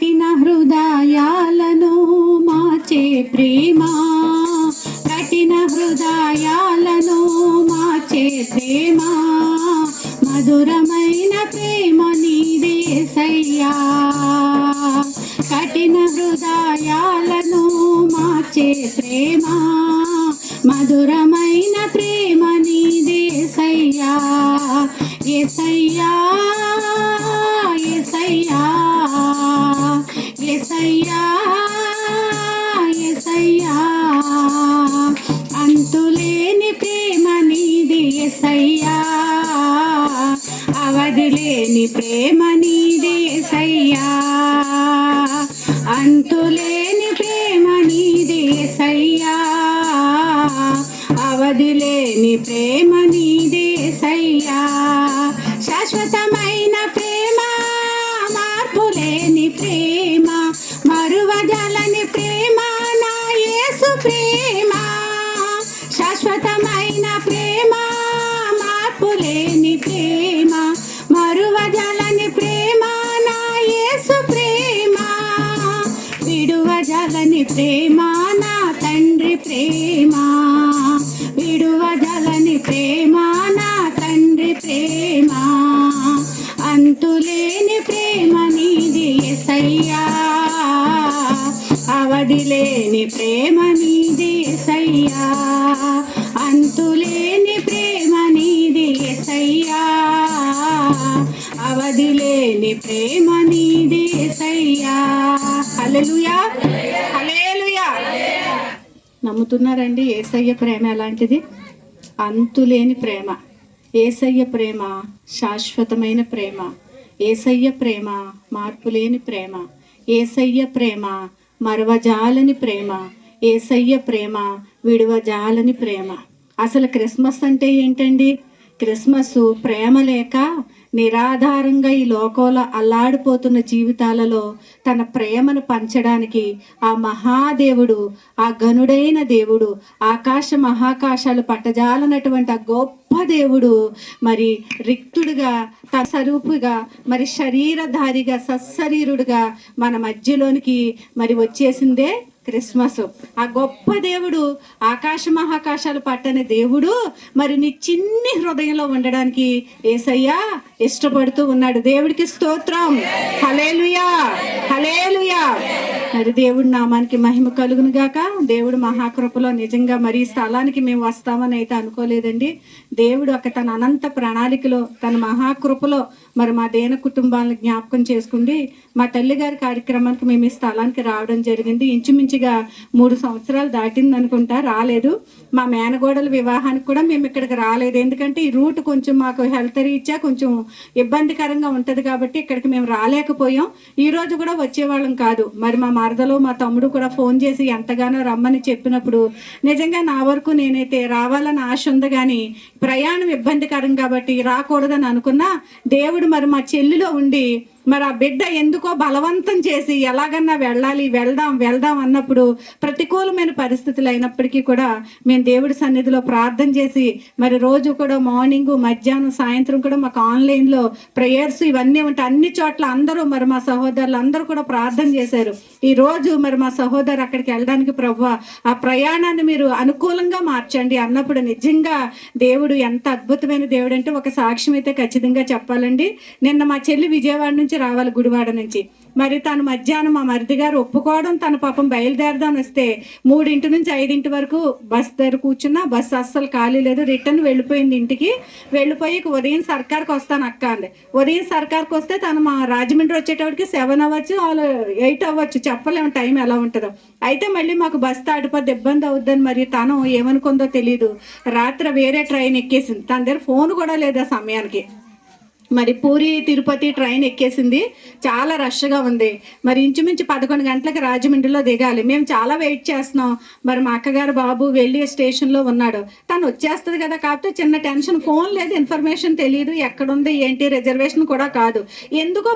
కఠిన హృదయాలను మార్చే ప్రేమ, కఠిన హృదయాలను మార్చే ప్రేమ, మధురమైన ప్రేమ నీదేసయ్యా. కఠిన హృదయాలను మార్చే ప్రేమ, మధురమైన ప్రేమ నీదేసయ్యా. యేసయ్యా యేసయ్యా యేసయ్యా యేసయ్యా, అంతులేని ప్రేమ నీది యేసయ్యా, అవధిలేని ప్రేమ నీది యేసయ్యా, అంతులేని ప్రేమ నీది యేసయ్యా, అవధిలేని ప్రేమ నీది యేసయ్యా. శాశ్వతమైన ప్రేమ, మార్పులేని ప్రేమ, మరువజాలని ప్రేమ నా యేసు ప్రేమ. శాశ్వతమైన ప్రేమ, మార్పులేని ప్రేమ, మరువజాలని ప్రేమ నా యేసు ప్రేమ. విడువజాలని ప్రేమ నా తండ్రి ప్రేమ, విడువజాలని ప్రేమ నా తండ్రి ప్రేమ, అంతులేని ప్రేమ నీది యేసయ్యా, అవధిలేని ప్రేమ నీది యేసయ్యా, అంతులేని ప్రేమ నీది యేసయ్యా, అవధిలేని ప్రేమ నీది యేసయ్యా. హల్లెలూయా హల్లెలూయా. నమ్ముతున్నారండి యేసయ్య ప్రేమ ఎలాంటిది? అంతులేని ప్రేమ. యేసయ్య ప్రేమ శాశ్వతమైన ప్రేమ, యేసయ్య ప్రేమ మార్పులేని ప్రేమ, యేసయ్య ప్రేమ మరవజాలని ప్రేమ, యేసయ్య ప్రేమ విడువజాలని ప్రేమ. అసలు క్రిస్మస్ అంటే ఏంటండి? క్రిస్మస్ ప్రేమ లేక నిరాధారంగా ఈ లోకంలో అల్లాడిపోతున్న జీవితాలలో తన ప్రేమను పంచడానికి ఆ మహాదేవుడు, ఆ గనుడైన దేవుడు, ఆకాశ మహాకాశాలు పట్టజాలనటువంటి ఆ గొప్ప దేవుడు మరి రిక్తుడుగా తన స్వరూపుగా మరి శరీరధారిగా సశరీరుడుగా మన మధ్యలోనికి మరి వచ్చేసిందే క్రిస్మస్. ఆ గొప్ప దేవుడు, ఆకాశ మహాకాశాలు పట్టని దేవుడు మరి నీ చిన్ని హృదయంలో ఉండడానికి యేసయ్య ఇష్టపడుతూ ఉన్నాడు. దేవుడికి స్తోత్రం. హల్లెలూయా హల్లెలూయా. మరి దేవుడి నామానికి మహిమ కలుగును గాక. దేవుడు మహాకృపలో నిజంగా మరి ఈ స్థలానికి మేము వస్తామని అయితే అనుకోలేదండి. దేవుడు తన అనంత ప్రణాళికలో తన మహాకృపలో మరి మా దేన కుటుంబాలను జ్ఞాపకం చేసుకుంది మా తల్లిగారి కార్యక్రమానికి మేము ఈ స్థలానికి రావడం జరిగింది. ఇంచుమించుగా 3 సంవత్సరాలు దాటింది అనుకుంటా, రాలేదు. మా మేనగోడల వివాహానికి కూడా మేము ఇక్కడికి రాలేదు. ఎందుకంటే ఈ రూట్ కొంచెం మాకు హెల్త్ రీత్యా కొంచెం ఇబ్బందికరంగా ఉంటుంది కాబట్టి ఇక్కడికి మేము రాలేకపోయాం. ఈ రోజు కూడా వచ్చేవాళ్ళం కాదు. మరి మా మరదలు మా తమ్ముడు కూడా ఫోన్ చేసి ఎంతగానో రమ్మని చెప్పినప్పుడు నిజంగా నా వరకు నేనైతే రావాలని ఆశ ఉంది, కానీ ప్రయాణం ఇబ్బందికరం కాబట్టి రాకూడదని అనుకున్నా. దేవుడు మరి మా చెల్లిలో ఉండి మరి ఆ బిడ్డ ఎందుకో బలవంతం చేసి ఎలాగన్నా వెళ్ళాలి, వెళ్దాం అన్నప్పుడు ప్రతికూలమైన పరిస్థితులు అయినప్పటికీ కూడా మేము దేవుడి సన్నిధిలో ప్రార్థన చేసి మరి రోజు కూడా మార్నింగ్ మధ్యాహ్నం సాయంత్రం కూడా మాకు ఆన్లైన్లో ప్రేయర్స్ ఇవన్నీ ఉంటాయి. అన్ని చోట్ల అందరూ మరి మా సహోదరులు అందరూ కూడా ప్రార్థన చేశారు. ఈ రోజు మరి మా సహోదరు అక్కడికి వెళ్ళడానికి ప్రభువా ఆ ప్రయాణాన్ని మీరు అనుకూలంగా మార్చండి అన్నప్పుడు నిజంగా దేవుడు ఎంత అద్భుతమైన దేవుడు అంటే ఒక సాక్ష్యం అయితే ఖచ్చితంగా చెప్పాలండి. నిన్న మా చెల్లి విజయవాడ నుంచి రావాలి, గుడివాడ నుంచి. మరి తను మధ్యాహ్నం మా మరిది గారు ఒప్పుకోవడం, తన పాపం బయలుదేరదాం వస్తే 3 నుంచి 5 వరకు బస్ దగ్గర కూర్చున్నా బస్సు అస్సలు ఖాళీ లేదు. రిటర్న్ వెళ్ళిపోయింది ఇంటికి. వెళ్ళిపోయి ఉదయం సర్కార్కి వస్తాను అక్క అంది. ఉదయం సర్కార్కి వస్తే తను మా రాజమండ్రి వచ్చేటప్పటికి 7 అవ్వచ్చు 8 అవ్వచ్చు, చెప్పలేము టైం ఎలా ఉంటుందో. అయితే మళ్ళీ మాకు బస్ దాటిపోతే ఇబ్బంది అవుద్దని మరి తను ఏమనుకుందో తెలియదు, రాత్రి వేరే ట్రైన్ ఎక్కేసింది. తన దగ్గర ఫోన్ కూడా లేదు ఆ సమయానికి. మరి పూరి తిరుపతి ట్రైన్ ఎక్కేసింది. చాలా రష్గా ఉంది. మరి ఇంచుమించు 11 గంటలకు రాజమండ్రిలో దిగాలి. మేము చాలా వెయిట్ చేస్తున్నాం. మరి మా అక్కగారు బాబు వెళ్ళి స్టేషన్లో ఉన్నాడు. తను వచ్చేస్తుంది కదా, కాకపోతే చిన్న టెన్షన్. ఫోన్ లేదు, ఇన్ఫర్మేషన్ తెలియదు, ఎక్కడుంది ఏంటి, రిజర్వేషన్ కూడా కాదు. ఎందుకో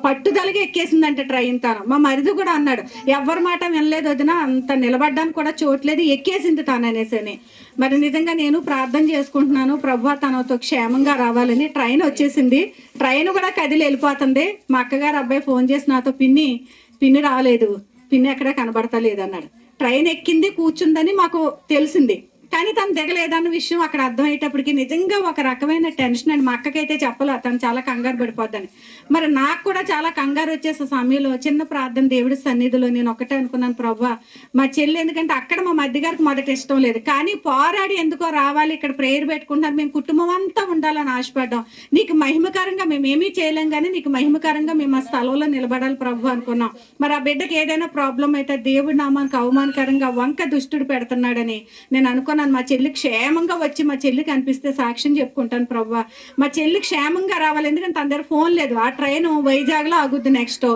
పట్టుదలగా ఎక్కేసిందంటే ట్రైన్. తను మా మరిది కూడా అన్నాడు, ఎవరి మాట వినలేదు వదిన, అంత నిలబడ్డానికి కూడా చోట్లేదు, ఎక్కేసింది తను అనేసి. మరి నిజంగా నేను ప్రార్థన చేసుకుంటున్నాను, ప్రభువా తనతో క్షేమంగా రావాలని. ట్రైన్ వచ్చేసి వచ్చేసింది. ట్రైన్ కూడా కదిలి వెళ్ళిపోతుంది. మా అక్కగారు అబ్బాయి ఫోన్ చేసి నాతో పిన్ని రాలేదు, పిన్ని ఎక్కడా కనబడతలేదు అన్నాడు. ట్రైన్ ఎక్కింది, కూర్చుందని మాకు తెలిసింది, కానీ తను దిగలేదన్న విషయం అక్కడ అర్థమయ్యేటప్పటికి నిజంగా ఒక రకమైన టెన్షన్ అండి. మా అక్కకైతే చెప్పలే, తను చాలా కంగారు పడిపోద్దని. మరి నాకు కూడా చాలా కంగారు వచ్చేసే సమయంలో చిన్న ప్రార్థన దేవుడి సన్నిధిలో నేను ఒకటే అనుకున్నాను, ప్రభువా మా చెల్లి, ఎందుకంటే అక్కడ మా మధ్యగారికి మొదట ఇష్టం లేదు, కానీ పోరాడి ఎందుకో రావాలి, ఇక్కడ ప్రేయర్ పెట్టుకుంటారు, మేము కుటుంబం అంతా ఉండాలని ఆశపడ్డాం. నీకు మహిమకరంగా మేమేమీ చేయలేం, కానీ నీకు మహిమకరంగా మేము ఆ స్థలంలో నిలబడాలి ప్రభు అనుకున్నాం. మరి ఆ బిడ్డకి ఏదైనా ప్రాబ్లం అయితే దేవుడి నామానికి అవమానకరంగా వంక దుష్టుడు పెడుతున్నాడని నేను అనుకున్నాను. మా చెల్లి క్షేమంగా వచ్చి మా చెల్లికి అనిపిస్తే సాక్ష్యం చెప్పుకుంటాను ప్రభువా, మా చెల్లి క్షేమంగా రావాలి. ఎందుకంటే తన దగ్గర ఫోన్ లేదు, ఆ ట్రైన్ వైజాగ్లో ఆగుద్ది, నెక్స్ట్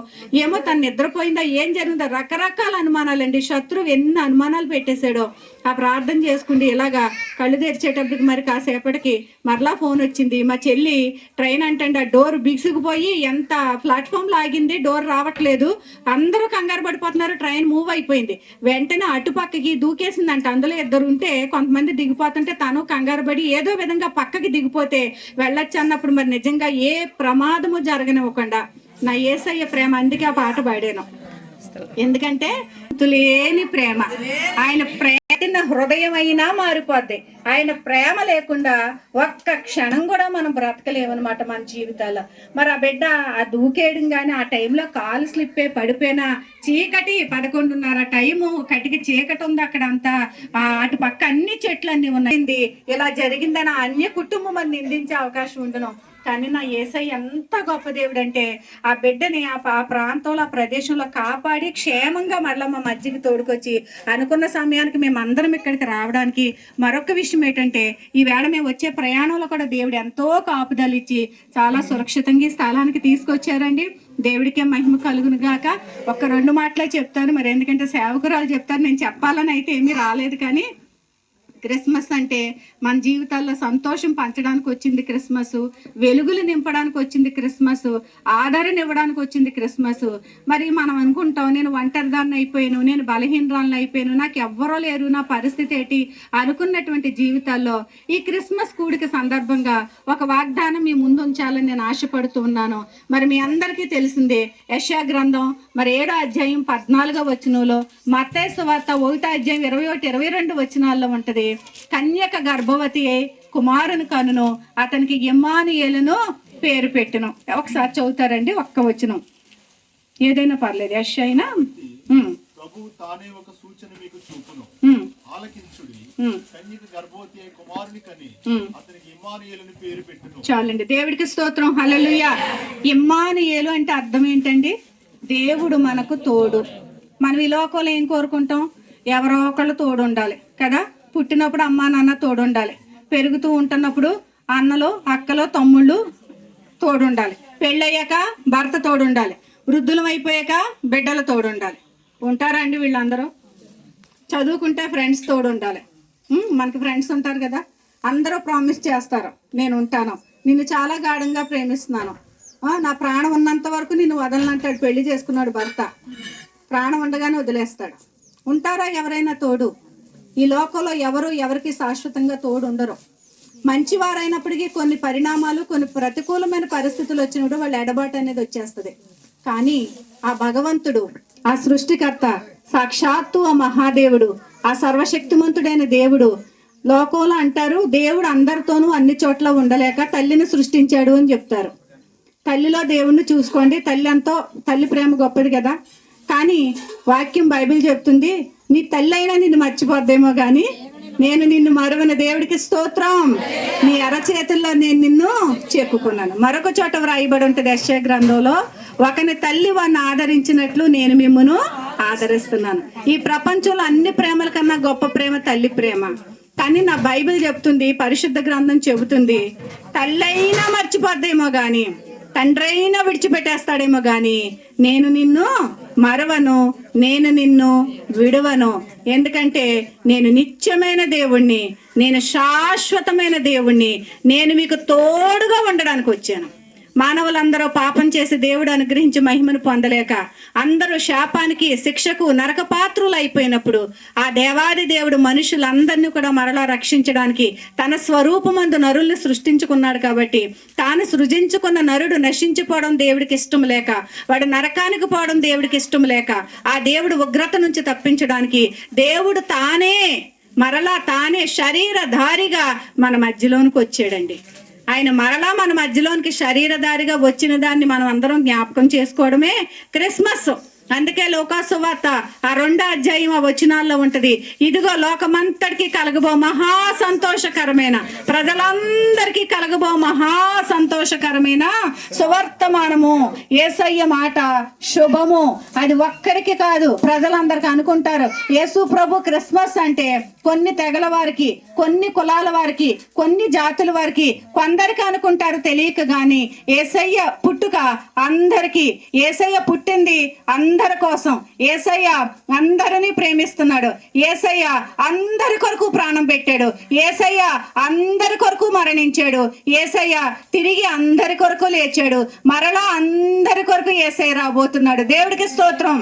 ఏమో తను నిద్రపోయిందా ఏం జరిగిందో రకరకాల అనుమానాలండి. శత్రువు ఎన్ని అనుమానాలు పెట్టేశాడో. ఆ ప్రార్థన చేసుకుంటే ఇలాగా కళ్ళు తెరిచేటప్పటికి మరి కాసేపటికి మరలా ఫోన్ వచ్చింది. మా చెల్లి ట్రైన్ అంటే ఆ డోర్ బిగుసుకుపోయి ఎంత ప్లాట్ఫామ్లో ఆగింది, డోర్ రావట్లేదు, అందరూ కంగారు పడిపోతున్నారు, ట్రైన్ మూవ్ అయిపోయింది. వెంటనే అటుపక్కకి దూకేసిందంట. అందులో ఇద్దరు ఉంటే కొంతమంది దిగిపోతుంటే తను కంగారు పడి ఏదో విధంగా పక్కకి దిగిపోతే వెళ్ళొచ్చు అన్నప్పుడు మరి నిజంగా ఏ ప్రమాదము జరగనివ్వకుండా నా యేసయ్య ప్రేమ, అందుకే ఆ పాట పాడాను. ఎందుకంటే లేని ప్రేమ, ఆయన ప్రేమ హృదయం అయినా మారిపోద్ది. ఆయన ప్రేమ లేకుండా ఒక్క క్షణం కూడా మనం బ్రతకలేమన్నమాట మన జీవితాల్లో. మరి ఆ బిడ్డ ఆ దూకేయడం కానీ ఆ టైంలో కాలు స్లిప్ అయి పడిపోయినా, చీకటి 11:30 టైము, కటికి చీకటి ఉంది అక్కడ అంతా, అటు పక్క అన్ని చెట్లు అన్ని ఉన్నాయి. ఇలా జరిగిందని అన్య కుటుంబం అని నిందించే అవకాశం ఉండను. కానీ నా యేసయ్య ఎంత గొప్ప దేవుడు అంటే ఆ బిడ్డని ఆ ప్రాంతంలో ఆ ప్రదేశంలో కాపాడి క్షేమంగా మరలా మా మధ్యకి తోడుకొచ్చి అనుకున్న సమయానికి మేము అందరం ఇక్కడికి రావడానికి మరొక విషయం ఏంటంటే, ఈవేళ మేము వచ్చే ప్రయాణంలో కూడా దేవుడు ఎంతో కాపుదలు ఇచ్చి చాలా సురక్షితంగా ఈ స్థలానికి తీసుకొచ్చారండి. దేవుడికే మహిమ కలుగును గాక. ఒక్క 2 మాటలే చెప్తాను, మరి ఎందుకంటే సేవకురాలు చెప్తారు, నేను చెప్పాలని అయితే ఏమీ రాలేదు. కానీ క్రిస్మస్ అంటే మన జీవితాల్లో సంతోషం పంచడానికి వచ్చింది క్రిస్మస్, వెలుగులు నింపడానికి వచ్చింది క్రిస్మస్, ఆదరణ ఇవ్వడానికి వచ్చింది క్రిస్మస్. మరి మనం అనుకుంటాం, నేను ఒంటరిదాన్ని అయిపోయాను, నేను బలహీనరాలను అయిపోయాను, నాకు ఎవ్వరూ లేరు, నా పరిస్థితి ఏంటి అనుకున్నటువంటి జీవితాల్లో ఈ క్రిస్మస్ కూడిక సందర్భంగా ఒక వాగ్దానం మీ ముందు ఉంచాలని నేను ఆశపడుతూ ఉన్నాను. మరి మీ అందరికీ తెలిసిందే, యెషయా గ్రంథం మరి 7వ అధ్యాయం 14వ వచనంలో, మత్తయి సువార్త 1వ అధ్యాయం 21-22 వచనాల్లో ఉంటది. కన్యక గర్భవతి అయి కుమారుని కనును, అతనికి ఇమ్మానుయేలును పేరు పెట్టును. ఒకసారి చదువుతారండి ఒక్క వచనం, ఏదైనా పర్లేదు. యెషయా ప్రభువు తానే ఒక సూచన మీకు చూపును, ఆలకించుడి, కన్యక గర్భవతి అయి కుమారుని కని అతనికి ఇమ్మానుయేలును పేరు పెట్టును. చాలండి, దేవుడికి స్తోత్రం, హల్లెలూయా. ఇమ్మానుయేలు అంటే అర్థం ఏంటండి? దేవుడు మనకు తోడు. మనం ఈ లోకంలో ఏం కోరుకుంటాం? ఎవరో ఒకళ్ళు తోడు ఉండాలి కదా. పుట్టినప్పుడు అమ్మా నాన్న తోడు ఉండాలి, పెరుగుతూ ఉంటున్నప్పుడు అన్నలు అక్కలు తమ్ముళ్ళు తోడు ఉండాలి, పెళ్ళయ్యాక భర్త తోడు ఉండాలి, వృద్ధులం అయిపోయాక బిడ్డలు తోడు ఉండాలి. ఉంటారా అండి వీళ్ళందరూ? చదువుకుంటే ఫ్రెండ్స్ తోడు ఉండాలి. మనకి ఫ్రెండ్స్ ఉంటారు కదా, అందరూ ప్రామిస్ చేస్తారు, నేను ఉంటాను, నిన్ను చాలా గాఢంగా ప్రేమిస్తున్నాను, నా ప్రాణం ఉన్నంత వరకు నిన్ను వదలనంటాడు. పెళ్లి చేసుకున్నాడు భర్త, ప్రాణం ఉండగానే వదిలేస్తాడు. ఉంటారా ఎవరైనా తోడు? ఈ లోకంలో ఎవరికి శాశ్వతంగా తోడు ఉండరు. మంచివారైనప్పటికీ కొన్ని పరిణామాలు, కొన్ని ప్రతికూలమైన పరిస్థితులు వచ్చినప్పుడు వాళ్ళ ఎడబాటు అనేది వచ్చేస్తుంది. కానీ ఆ భగవంతుడు, ఆ సృష్టికర్త, సాక్షాత్తు ఆ మహాదేవుడు, ఆ సర్వశక్తిమంతుడైన దేవుడు, లోకంలో అంటారు దేవుడు అందరితోనూ అన్ని చోట్ల ఉండలేక తల్లిని సృష్టించాడు అని చెప్తారు. తల్లిలో దేవుణ్ణి చూసుకోండి, తల్లి ప్రేమ గొప్పది కదా. కానీ వాక్యం బైబిల్ చెప్తుంది, నీ తల్లి అయినా నిన్ను మర్చిపోద్దేమో కానీ నేను నిన్ను మరువని. దేవుడికి స్తోత్రం. నీ అరచేతుల్లో నేను నిన్ను చెక్కుకున్నాను. మరొక చోట వ్రాయబడి ఉంటుంది యెషయా గ్రంథంలో, ఒకని తల్లి వాడిని ఆదరించినట్లు నేను మిమ్మును ఆదరిస్తున్నాను. ఈ ప్రపంచంలో అన్ని ప్రేమల కన్నా గొప్ప ప్రేమ తల్లి ప్రేమ. కానీ నా బైబిల్ చెప్తుంది, పరిశుద్ధ గ్రంథం చెబుతుంది, తల్లి అయినా మర్చిపోద్దేమో కానీ, తండ్రి అయినా విడిచిపెట్టేస్తాడేమో కానీ నేను నిన్ను మరవను, నేను నిన్ను విడువను. ఎందుకంటే నేను నిత్యమైన దేవుణ్ణి, నేను శాశ్వతమైన దేవుణ్ణి, నేను మీకు తోడుగా ఉండడానికి వచ్చాను. మానవులందరూ పాపం చేసి దేవుడు అనుగ్రహించి మహిమను పొందలేక అందరూ శాపానికి శిక్షకు నరకపాత్రులు అయిపోయినప్పుడు ఆ దేవాది దేవుడు మనుషులందరినీ కూడా మరలా రక్షించడానికి తన స్వరూపమందు నరుల్ని సృష్టించుకున్నాడు. కాబట్టి తాను సృజించుకున్న నరుడు నశించిపోవడం దేవుడికి ఇష్టం లేక, వాడు నరకానికి పోవడం దేవుడికి ఇష్టం లేక, ఆ దేవుడు ఉగ్రత నుంచి తప్పించడానికి దేవుడు తానే శరీరధారిగా మన మధ్యలోనికి వచ్చాడండి. ఆయన మరలా మన మధ్యలోనికి శరీరధారిగా వచ్చిన దాన్ని మనం అందరం జ్ఞాపకం చేసుకోవడమే క్రిస్మస్. అందుకే లోకాసు వార్త 2వ అధ్యాయం వచనాల్లో ఉంటది, ఇదిగో లోకమంతటికి కలగబో మహా సంతోషకరమైన, ప్రజలందరికీ కలగబో మహా సంతోషకరమైన సువర్తమానము. యేసయ్య మాట శుభము. అది ఒక్కరికి కాదు, ప్రజలందరికీ అనుకుంటారు యేసు ప్రభు క్రిస్మస్ అంటే కొన్ని తెగల వారికి, కొన్ని కులాల వారికి, కొన్ని జాతుల వారికి, కొందరికి అనుకుంటారు తెలియక. గాని యేసయ్య పుట్టుక అందరికీ, యేసయ్య పుట్టింది అందరి కోసం. యేసయ్య అందరినీ ప్రేమిస్తున్నాడు. యేసయ్య అందరి కొరకు ప్రాణం పెట్టాడు. యేసయ్య అందరి కొరకు మరణించాడు. యేసయ్య తిరిగి అందరి కొరకు లేచాడు. మరలా అందరి కొరకు యేసయ్య రాబోతున్నాడు. దేవుడికి స్తోత్రం.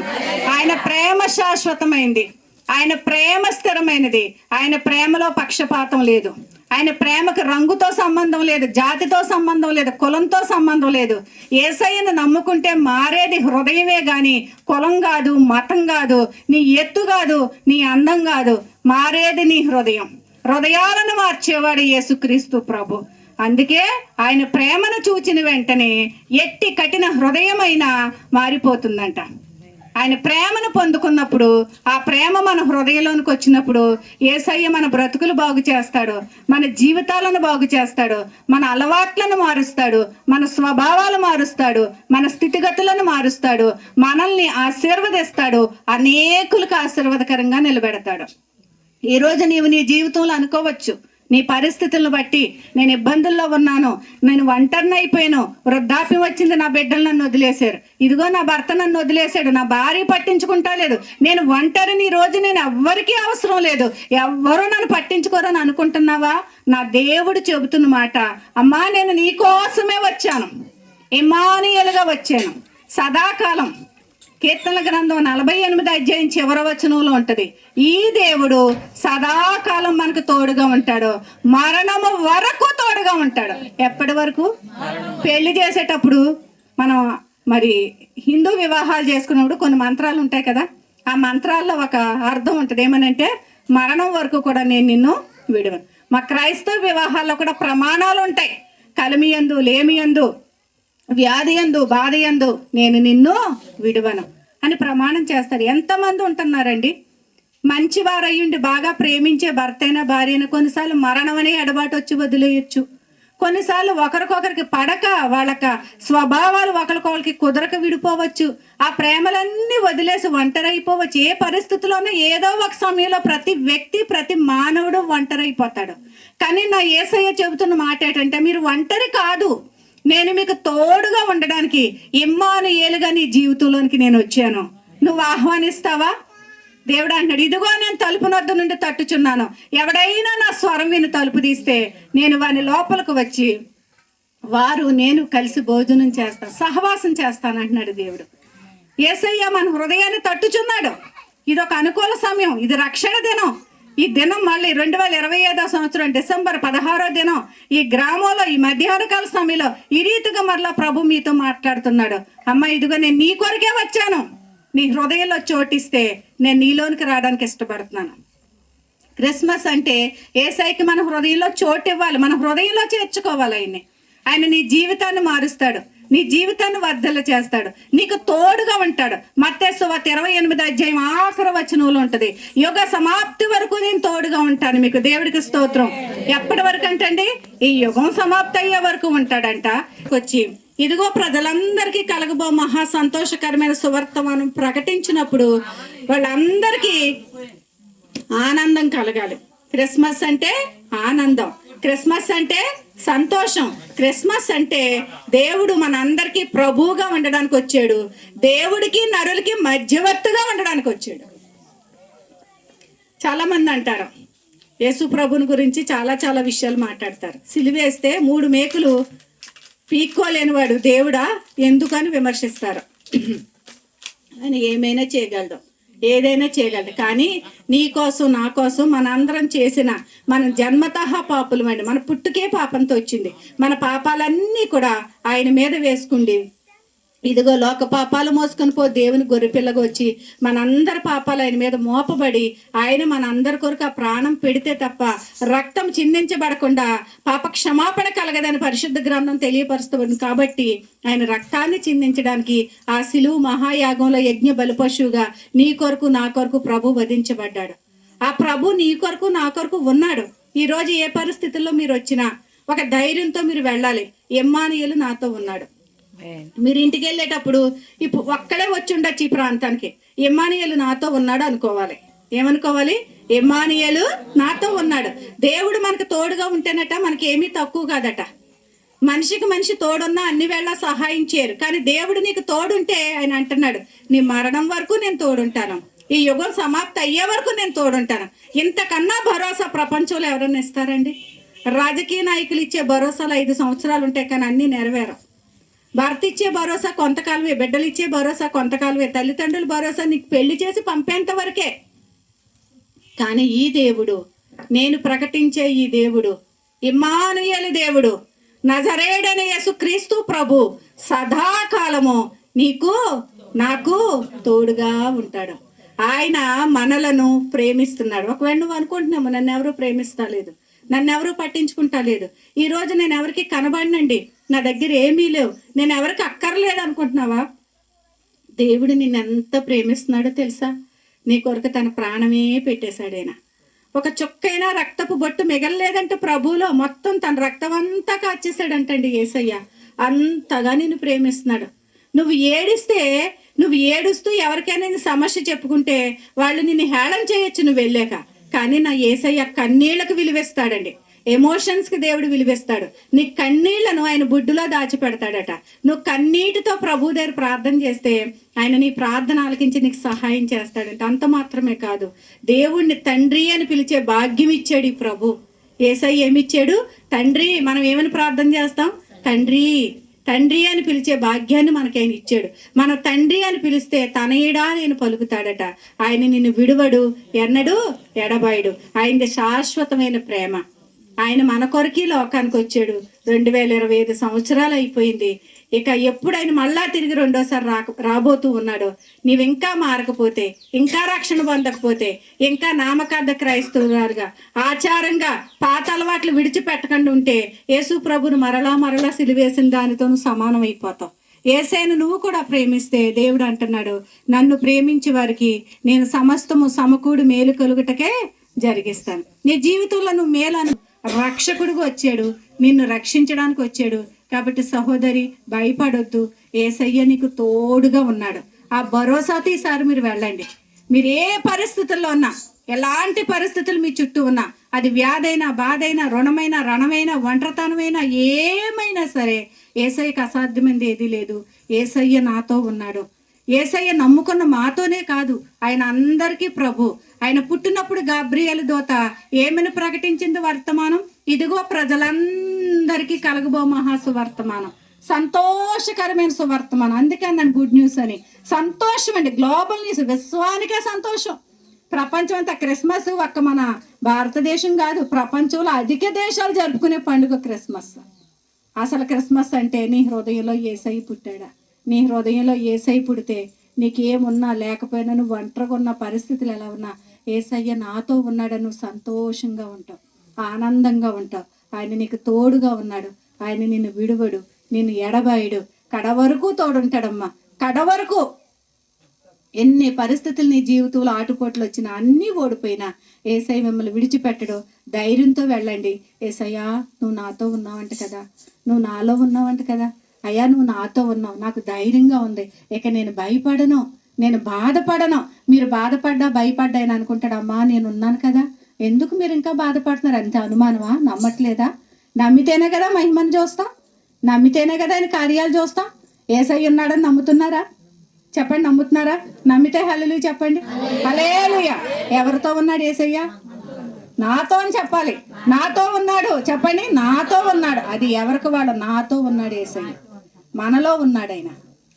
ఆయన ప్రేమ శాశ్వతమైంది, ఆయన ప్రేమ స్థిరమైనది. ఆయన ప్రేమలో పక్షపాతం లేదు. ఆయన ప్రేమకు రంగుతో సంబంధం లేదు, జాతితో సంబంధం లేదు, కులంతో సంబంధం లేదు. యేసయ్యను నమ్ముకుంటే మారేది హృదయమే గాని కులం కాదు, మతం కాదు, నీ ఎత్తు కాదు, నీ అందం కాదు. మారేది నీ హృదయం. హృదయాలను మార్చేవాడు యేసుక్రీస్తు ప్రభు. అందుకే ఆయన ప్రేమను చూచిన వెంటనే ఎట్టి కఠిన హృదయమైనా మారిపోతుందంట. ఆయన ప్రేమను పొందుకున్నప్పుడు, ఆ ప్రేమ మన హృదయంలోనికి వచ్చినప్పుడు యేసయ్య మన బ్రతుకులు బాగు చేస్తాడు, మన జీవితాలను బాగు చేస్తాడు, మన అలవాట్లను మారుస్తాడు, మన స్వభావాలు మారుస్తాడు, మన స్థితిగతులను మారుస్తాడు, మనల్ని ఆశీర్వదిస్తాడు, అనేకులకు ఆశీర్వాదకరంగా నిలబెడతాడు. ఈరోజు నీవు నీ జీవితంలో అనుకోవచ్చు, నీ పరిస్థితులను బట్టి నేను ఇబ్బందుల్లో ఉన్నాను, నేను ఒంటరిని అయిపోయాను, వృద్ధాప్యం వచ్చింది, నా బిడ్డలు నన్ను వదిలేశారు, ఇదిగో నా భర్త నన్ను వదిలేశాడు, నా భార్య పట్టించుకుంటా లేదు, నేను ఒంటరిని, ఈ రోజు నేను ఎవ్వరికీ అవసరం లేదు, ఎవ్వరూ నన్ను పట్టించుకోరని అనుకుంటున్నావా? నా దేవుడు చెబుతున్న మాట, అమ్మా నేను నీ కోసమే వచ్చాను, ఇమ్మానుయేలుగా వచ్చాను. సదాకాలం కీర్తనల గ్రంథం 48వ అధ్యాయం చివరి వచనంలో ఉంటది, ఈ దేవుడు సదాకాలం మనకు తోడుగా ఉంటాడు, మరణము వరకు తోడుగా ఉంటాడు. ఎప్పటి వరకు? పెళ్లి చేసేటప్పుడు మనం మరి హిందూ వివాహాలు చేసుకున్నప్పుడు కొన్ని మంత్రాలు ఉంటాయి కదా, ఆ మంత్రాల్లో ఒక అర్థం ఉంటుంది, ఏమనంటే మరణం వరకు కూడా నేను నిన్ను విడువను. మా క్రైస్తవ వివాహాల్లో కూడా ప్రమాణాలు ఉంటాయి, కలిమియందు, లేమియందు, వ్యాధి యందు, బాధ యందు నేను నిన్ను విడువను అని ప్రమాణం చేస్తారు. ఎంతమంది ఉంటున్నారండి మంచివారు అయ్యుండి బాగా ప్రేమించే భర్త అయినా భార్య అయినా కొన్నిసార్లు మరణం అనే ఎడబాటు వచ్చి వదిలేయచ్చు. కొన్నిసార్లు ఒకరికొకరికి పడక వాళ్ళక స్వభావాలు ఒకరికొకరికి కుదరక విడిపోవచ్చు. ఆ ప్రేమలన్నీ వదిలేసి ఒంటరైపోవచ్చు. ఏ పరిస్థితిలోనూ ఏదో ఒక సమయంలో ప్రతి వ్యక్తి, ప్రతి మానవుడు ఒంటరైపోతాడు. కానీ నా యేసయ్య చెబుతున్న మాట ఏంటంటే, మీరు ఒంటరి కాదు, నేను మీకు తోడుగా ఉండడానికి ఇమ్మానుయేలుగా నీ జీవితంలోనికి నేను వచ్చాను. నువ్వు ఆహ్వానిస్తావా? దేవుడు అంటున్నాడు, ఇదిగో నేను తలుపు నొద్ద నుండి తట్టుచున్నాను, ఎవడైనా నా స్వరం విని తలుపు తీస్తే నేను వాని లోపలికి వచ్చి నేను కలిసి భోజనం చేస్తాను, సహవాసం చేస్తాను అంటున్నాడు దేవుడు. యేసయ్య మన హృదయాన్ని తట్టుచున్నాడు. ఇది ఒక అనుకూల సమయం, ఇది రక్షణ దినం. ఈ దినం మళ్ళీ 2025వ సంవత్సరం డిసెంబర్ 16వ దినం ఈ గ్రామంలో ఈ మధ్యాహ్నకాల సమయంలో ఈ రీతిగా మరలా ప్రభు మీతో మాట్లాడుతున్నాడు. అమ్మ ఇదిగో నేను నీ కొరకే వచ్చాను, నీ హృదయంలో చోటిస్తే నేను నీలోనికి రావడానికి ఇష్టపడుతున్నాను. క్రిస్మస్ అంటే యేసయ్యకి మన హృదయంలో చోటు ఇవ్వాలి, మన హృదయంలో చేర్చుకోవాలి. ఆయన నీ జీవితాన్ని మారుస్తాడు, నీ జీవితాన్ని వర్ధల చేస్తాడు, నీకు తోడుగా ఉంటాడు. మత్తయి సువార్త 28వ అధ్యాయం ఆఖరి వచనంలో ఉంటది, యుగ సమాప్తి వరకు నేను తోడుగా ఉంటాను మీకు. దేవుడికి స్తోత్రం. ఎప్పటి వరకు అంటండి? ఈ యుగం సమాప్తి అయ్యే వరకు ఉంటాడంట. వచ్చి ఇదిగో ప్రజలందరికీ కలగబో మహా సంతోషకరమైన సువర్తమానం ప్రకటించినప్పుడు వాళ్ళందరికీ ఆనందం కలగాలి. క్రిస్మస్ అంటే ఆనందం, క్రిస్మస్ అంటే సంతోషం, క్రిస్మస్ అంటే దేవుడు మనందరికీ ప్రభువుగా ఉండడానికి వచ్చాడు, దేవుడికి నరులకి మధ్యవర్తిగా ఉండడానికి వచ్చాడు. చాలా మంది అంటారు యేసు ప్రభుని గురించి చాలా చాలా విషయాలు మాట్లాడతారు. సిలువేస్తే 3 మేకులు పీక్కోలేనివాడు దేవుడా ఎందుకని విమర్శిస్తారు. ఆయన ఏమైనా చేయగలడు, ఏదైనా చేయగలడు. కానీ నీ కోసం నా కోసం మనందరం చేసిన, మనం జన్మతః పాపులమండి, మన పుట్టుకే పాపంతో వచ్చింది. మన పాపాలన్నీ కూడా ఆయన మీద వేసుకుండి, ఇదిగో లోక పాపాలు మోసుకొని పో దేవుని గొర్రెపిల్లగా వచ్చి మనందరి పాపాలు ఆయన మీద మోపబడి ఆయన మనందరి కొరకు ఆ ప్రాణం పెడితే తప్ప రక్తం చిందించబడకుండా పాప క్షమాపణ కలగదని పరిశుద్ధ గ్రంథం తెలియపరుస్తుంది. కాబట్టి ఆయన రక్తాన్ని చిందించడానికి ఆ శిలువ మహాయాగంలో యజ్ఞ బలిపశువుగా నీ కొరకు నా కొరకు ప్రభు వధించబడ్డాడు. ఆ ప్రభు నీ కొరకు నా కొరకు ఉన్నాడు. ఈరోజు ఏ పరిస్థితుల్లో మీరు వచ్చినా ఒక ధైర్యంతో మీరు వెళ్ళాలి. ఇమ్మానుయేలు నాతో ఉన్నాడు. మీరు ఇంటికి వెళ్ళేటప్పుడు ఇప్పుడు ఒక్కడే వచ్చి ఉండొచ్చు ఈ ప్రాంతానికి, ఇమ్మానుయేలు నాతో ఉన్నాడు అనుకోవాలి. ఏమనుకోవాలి? ఇమ్మానుయేలు నాతో ఉన్నాడు. దేవుడు మనకు తోడుగా ఉంటేనట మనకి ఏమీ తక్కువ కాదట. మనిషికి మనిషి తోడున్నా అన్ని వేళ సహాయం చేయరు, కానీ దేవుడు నీకు తోడుంటే ఆయన అంటున్నాడు, నీ మరణం వరకు నేను తోడుంటాను, ఈ యుగం సమాప్తి అయ్యే వరకు నేను తోడుంటాను. ఇంతకన్నా భరోసా ప్రపంచంలో ఎవరైనా ఇస్తారండి? రాజకీయ నాయకులు ఇచ్చే భరోసాలు 5 సంవత్సరాలు ఉంటాయి, కానీ అన్నీ నెరవేరం. భర్త ఇచ్చే భరోసా కొంతకాలమే, బిడ్డలు ఇచ్చే భరోసా కొంతకాలమే, తల్లిదండ్రుల భరోసా నీకు పెళ్లి చేసి పంపేంత వరకే. కానీ ఈ దేవుడు, నేను ప్రకటించే ఈ దేవుడు, ఇమ్మానుయేలు దేవుడు, నజరేయుడైన యేసుక్రీస్తు ప్రభు సదాకాలము నీకు నాకు తోడుగా ఉంటాడు. ఆయన మనలను ప్రేమిస్తున్నాడు. ఒకవేళ నువ్వు అనుకుంటున్నాము నన్ను ఎవరు ప్రేమిస్తా లేదు, నన్ను ఎవరు పట్టించుకుంటా లేదు, ఈరోజు నేను ఎవరికి కనబడినండి, నా దగ్గర ఏమీ లేవు, నేను ఎవరికి అక్కర్లేదు అనుకుంటున్నావా? దేవుడు నిన్ను ఎంత ప్రేమిస్తున్నాడో తెలుసా? నీ కొరకు తన ప్రాణమే పెట్టేశాడైనా. ఒక చుక్కైనా రక్తపు బొట్టు మిగలలేదంటే ప్రభువులో, మొత్తం తన రక్తం అంతా కాచేసాడంటండి యేసయ్య. అంతగా నిన్ను ప్రేమిస్తున్నాడు. నువ్వు ఏడుస్తూ ఎవరికైనా సమస్య చెప్పుకుంటే వాళ్ళు నిన్ను హేళన చేయొచ్చు నువ్వు వెళ్ళాక, కానీ నా యేసయ్య కన్నీళ్లకు విలువేస్తాడండి. ఎమోషన్స్కి దేవుడు విలువేస్తాడు. నీ కన్నీళ్లను ఆయన బుడ్డులో దాచిపెడతాడట. నువ్వు కన్నీటితో ప్రభు దగ్గర ప్రార్థన చేస్తే ఆయన నీ ప్రార్థన ఆలకించి నీకు సహాయం చేస్తాడంట. అంత మాత్రమే కాదు, దేవుణ్ణి తండ్రి అని పిలిచే భాగ్యం ఇచ్చాడు ఈ ప్రభు. యేసయ్య ఏమిచ్చాడు? తండ్రి. మనం ఏమని ప్రార్థన చేస్తాం? తండ్రి తండ్రి అని పిలిచే భాగ్యాన్ని మనకి ఆయన ఇచ్చాడు. మన తండ్రి అని పిలిస్తే తనయుడా నేను పలుకుతాడట. ఆయన నిన్ను విడువడు, ఎన్నడు ఎడబాయుడు. ఆయనది శాశ్వతమైన ప్రేమ. ఆయన మన కొరకి లోకానికి వచ్చాడు. 2025 సంవత్సరాలు అయిపోయింది. ఇక ఎప్పుడు ఆయన మళ్ళా తిరిగి రెండోసారి రాబోతూ ఉన్నాడో, నీవు ఇంకా మారకపోతే, ఇంకా రక్షణ పొందకపోతే, ఇంకా నామకార్థ క్రైస్తవులుగా ఆచారంగా పాత అలవాట్లు విడిచిపెట్టకుండా ఉంటే యేసు ప్రభును మరలా సిలువేసిన దానితో సమానం అయిపోతావు. యేసయ్యను నువ్వు కూడా ప్రేమిస్తే దేవుడు అంటున్నాడు, నన్ను ప్రేమించే వారికి నేను సమస్తము సమకూడి మేలు కలుగుటకే జరిగిస్తాను. నీ జీవితంలో నువ్వు మేలను రక్షకుడిగా వచ్చాడు, నిన్ను రక్షించడానికి వచ్చాడు. కాబట్టి సహోదరి భయపడొద్దు, యేసయ్య నీకు తోడుగా ఉన్నాడు. ఆ భరోసాతో ఈసారి మీరు వెళ్ళండి. మీరు ఏ పరిస్థితుల్లో ఉన్నా, ఎలాంటి పరిస్థితులు మీ చుట్టూ ఉన్నా, అది వ్యాధైనా, బాధైనా, రుణమైనా, రణమైనా, ఒంటరితనమైనా, ఏమైనా సరే యేసయ్యకు అసాధ్యమైనది ఏదీ లేదు. యేసయ్య నాతో ఉన్నాడు. యేసయ్య నమ్ముకున్న మాతోనే కాదు, ఆయన అందరికీ ప్రభు. ఆయన పుట్టినప్పుడు గాబ్రియేలు దూత ఏమని ప్రకటించింది వర్తమానం? ఇదిగో ప్రజలందరికీ కలగబో మహాసువర్తమానం, సంతోషకరమైన సువర్తమానం. అందుకే నన్ను గుడ్ న్యూస్ అని. సంతోషం అండి, గ్లోబల్ న్యూస్, విశ్వానికే సంతోషం. ప్రపంచం అంతా క్రిస్మస్ ఒక్క మన భారతదేశం కాదు, ప్రపంచంలో అధిక దేశాలు జరుపుకునే పండుగ క్రిస్మస్. అసలు క్రిస్మస్ అంటే నీ హృదయంలో యేసయ్య పుట్టాడా? నీ హృదయంలో యేసయ్య పుడితే నీకేమున్నా లేకపోయినా, నువ్వు ఒంటరిగా ఉన్న పరిస్థితులు ఎలా ఉన్నా, యేసయ్య నాతో ఉన్నాడని నువ్వు సంతోషంగా ఉంటావు, ఆనందంగా ఉంటావు. ఆయన నీకు తోడుగా ఉన్నాడు. ఆయన నిన్ను విడువడు, నిన్ను ఎడబాయుడు. కడవరకు తోడుంటాడమ్మా, కడవరకు. ఎన్ని పరిస్థితులు నీ జీవితంలో ఆటుపోట్లు వచ్చినా, అన్నీ ఓడిపోయినా యేసయ్య మిమ్మల్ని విడిచిపెట్టడు. ధైర్యంతో వెళ్ళండి. యేసయ్యా నువ్వు నాతో ఉన్నావంట కదా, నువ్వు నాలో ఉన్నావంట కదా, అయ్యా నువ్వు నాతో ఉన్నావు, నాకు ధైర్యంగా ఉంది, ఇక నేను భయపడను, నేను బాధపడను. మీరు బాధపడ్డా భయపడ్డా అని అనుకుంటాడమ్మా, నేను ఉన్నాను కదా, ఎందుకు మీరు ఇంకా బాధపడుతున్నారు? అంతే అనుమానమా? నమ్మట్లేదా? నమ్మితేనే కదా మహిమను చూస్తాం, నమ్మితేనే కదా ఆయన కార్యాలు చూస్తాం. యేసయ్య ఉన్నాడని నమ్ముతున్నారా? చెప్పండి, నమ్ముతున్నారా? నమ్మితే హల్లెలూయా చెప్పండి. హల్లెలూయా. ఎవరితో ఉన్నాడు యేసయ్య? నాతో అని చెప్పాలి. నాతో ఉన్నాడు చెప్పండి, నాతో ఉన్నాడు. అది ఎవరికి వాడు నాతో ఉన్నాడు. యేసయ్య మనలో ఉన్నాడు. ఆయన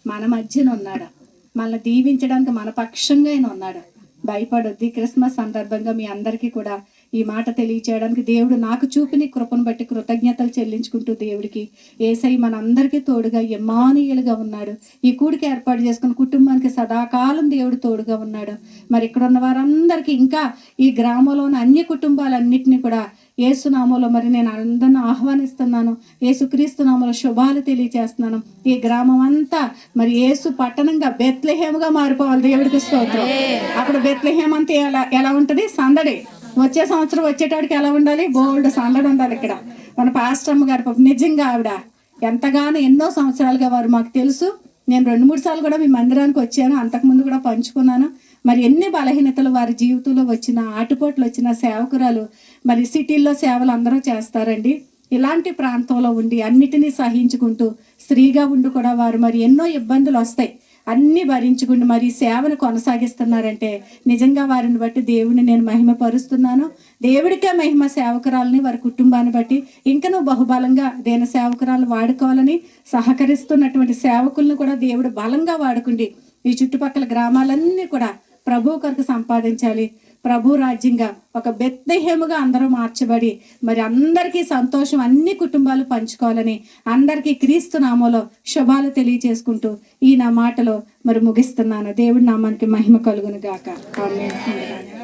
మన మధ్యన ఉన్నాడు. మనల్ని దీవించడానికి మన పక్షంగా ఆయన ఉన్నాడు. భయపడొద్ది. క్రిస్మస్ సందర్భంగా మీ అందరికీ కూడా ఈ మాట తెలియచేయడానికి దేవుడు నాకు చూపిన కృపను బట్టి కృతజ్ఞతలు చెల్లించుకుంటూ దేవుడికి యేసయ్య మనందరికీ తోడుగా ఇమ్మానుయేలుగా ఉన్నాడు. ఈ కూడికి ఏర్పాటు చేసుకున్న కుటుంబానికి సదాకాలం దేవుడు తోడుగా ఉన్నాడు. మరి ఇక్కడ ఉన్న వారందరికీ, ఇంకా ఈ గ్రామంలోని అన్ని కుటుంబాలన్నింటినీ కూడా యేసునామంలో మరి నేను అందరిని ఆహ్వానిస్తున్నాను. యేసుక్రీస్తు నామంలో శుభాలు తెలియచేస్తున్నాను. ఈ గ్రామం అంతా మరి యేసు పట్టణంగా బెత్లెహేముగా మారిపోవాలి. దేవుడికి స్తోత్రం. అక్కడ బెత్లెహేమ్ అంతా ఎలా ఉంటుంది? సందడి. వచ్చే సంవత్సరం వచ్చేటాడికి ఎలా ఉండాలి? బోల్డ్ సందడి ఉండాలి. ఇక్కడ మన పాస్టమ్మ గారు పాపం నిజంగా ఆవిడ ఎంతగానో ఎన్నో సంవత్సరాలుగా వారు మాకు తెలుసు. నేను 2-3 సార్లు కూడా మీ మందిరానికి వచ్చాను. అంతకుముందు కూడా పంచుకున్నాను. మరి ఎన్ని బలహీనతలు వారి జీవితంలో వచ్చిన, ఆటుపోట్లు వచ్చిన సేవకురాలు. మరి సిటీల్లో సేవలు అందరూ చేస్తారండి. ఇలాంటి ప్రాంతంలో ఉండి అన్నిటినీ సహించుకుంటూ స్త్రీగా ఉండి కూడా వారు మరి ఎన్నో ఇబ్బందులు వస్తాయి, అన్నీ భరించుకుంటూ మరి సేవను కొనసాగిస్తున్నారంటే నిజంగా వారిని బట్టి దేవుడిని నేను మహిమపరుస్తున్నాను. దేవుడికే మహిమ. సేవకురాలని వారి కుటుంబాన్ని బట్టి ఇంకనూ బహుబలంగా దేని సేవకురాలు వాడుకోవాలని సహకరిస్తున్నటువంటి సేవకులను కూడా దేవుడు బలంగా వాడుకుండి ఈ చుట్టుపక్కల గ్రామాలన్నీ కూడా ప్రభు కొరకు సంపాదించాలి. ప్రభు రాజ్యంగా ఒక బెత్లెహేముగా అందరూ మార్చబడి మరి అందరికీ సంతోషం, అన్ని కుటుంబాలు పంచుకోవాలని అందరికీ క్రీస్తు నామంలో శుభాలు తెలియచేసుకుంటూ ఈ నా మాటలో మరి ముగిస్తున్నాను. దేవుడి నామానికి మహిమ కలుగును గాక. ఆమేన్.